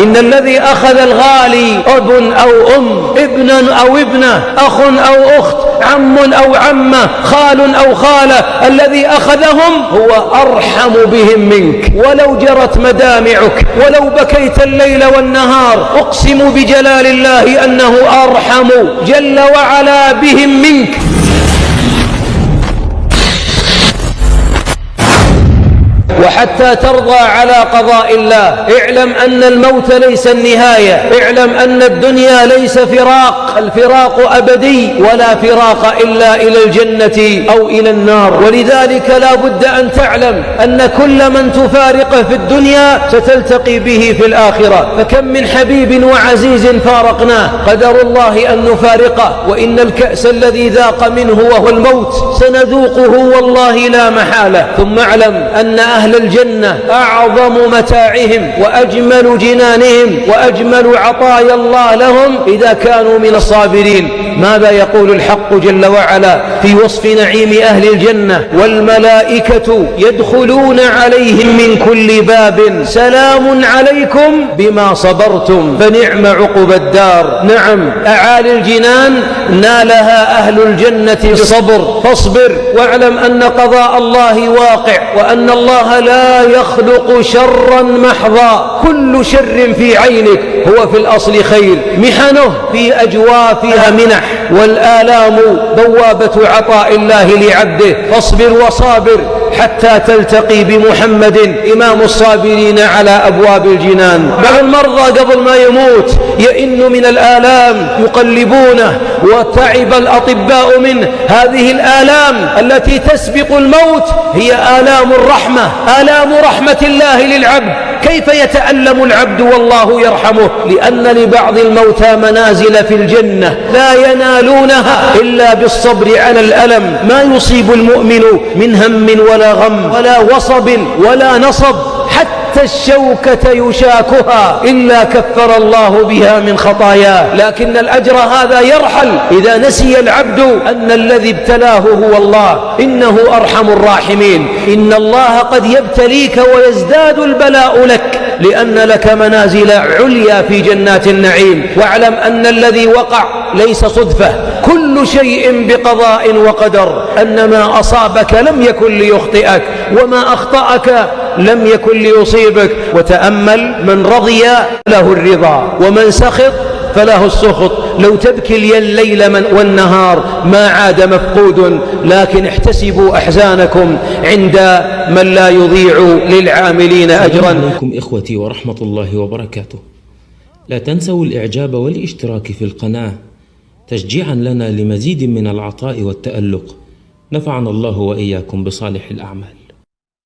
إن الذي أخذ الغالي أب أو أم، ابن أو ابنة، أخ أو أخت، عم أو عمة، خال أو خالة، الذي أخذهم هو أرحم بهم منك. ولو جرت مدامعك، ولو بكيت الليل والنهار، أقسم بجلال الله أنه أرحم جل وعلا بهم منك. وحتى ترضى على قضاء الله اعلم أن الموت ليس النهاية، اعلم أن الدنيا ليس فراق، الفراق أبدي، ولا فراق إلا إلى الجنة أو إلى النار. ولذلك لا بد أن تعلم أن كل من تفارقه في الدنيا ستلتقي به في الآخرة. فكم من حبيب وعزيز فارقناه، قدر الله أن نفارقه، وإن الكأس الذي ذاق منه وهو الموت سنذوقه والله لا محالة. ثم اعلم أن أهل الجنة أعظم متاعهم وأجمل جنانهم وأجمل عطايا الله لهم إذا كانوا من الصابرين. ماذا يقول الحق جل وعلا في وصف نعيم أهل الجنة؟ والملائكة يدخلون عليهم من كل باب سلام عليكم بما صبرتم فنعم عقب الدار. نعم، أعالي الجنان نالها أهل الجنة بالصبر، فاصبر واعلم أن قضاء الله واقع، وأن الله لا يخلق شرا محضا. كل شر في عينك هو في الأصل خير، محنه في أجوافها منح، والآلام بوابة عطاء الله لعبده. فاصبر وصابر حتى تلتقي بمحمد إمام الصابرين على أبواب الجنان. بعض المرضى قبل ما يموت يئن من الآلام يقلبونه، وتعب الأطباء منه. هذه الآلام التي تسبق الموت هي آلام الرحمة، آلام رحمة الله للعبد. كيف يتألم العبد والله يرحمه؟ لأن لبعض الموتى منازل في الجنة لا ينالونها إلا بالصبر على الألم. ما يصيب المؤمن من هم ولا غم ولا وصب ولا نصب، حتى الشوكة يشاكها إلا كفر الله بها من خطاياه. لكن الأجر هذا يرحل إذا نسي العبد أن الذي ابتلاه هو الله، إنه أرحم الراحمين. إن الله قد يبتليك ويزداد البلاء لك لأن لك منازل عليا في جنات النعيم. واعلم أن الذي وقع ليس صدفة، كل شيء بقضاء وقدر. أن ما أصابك لم يكن ليخطئك، وما أخطأك لم يكن ليصيبك. وتأمل، من رضي له الرضا، ومن سخط فله السخط. لو تبكي الليل والنهار ما عاد مفقود، لكن احتسبوا أحزانكم عند من لا يضيع للعاملين أجرا. السلام عليكم إخوتي ورحمة الله وبركاته. لا تنسوا الإعجاب والاشتراك في القناة تشجيعا لنا لمزيد من العطاء والتألق. نفعنا الله وإياكم بصالح الأعمال.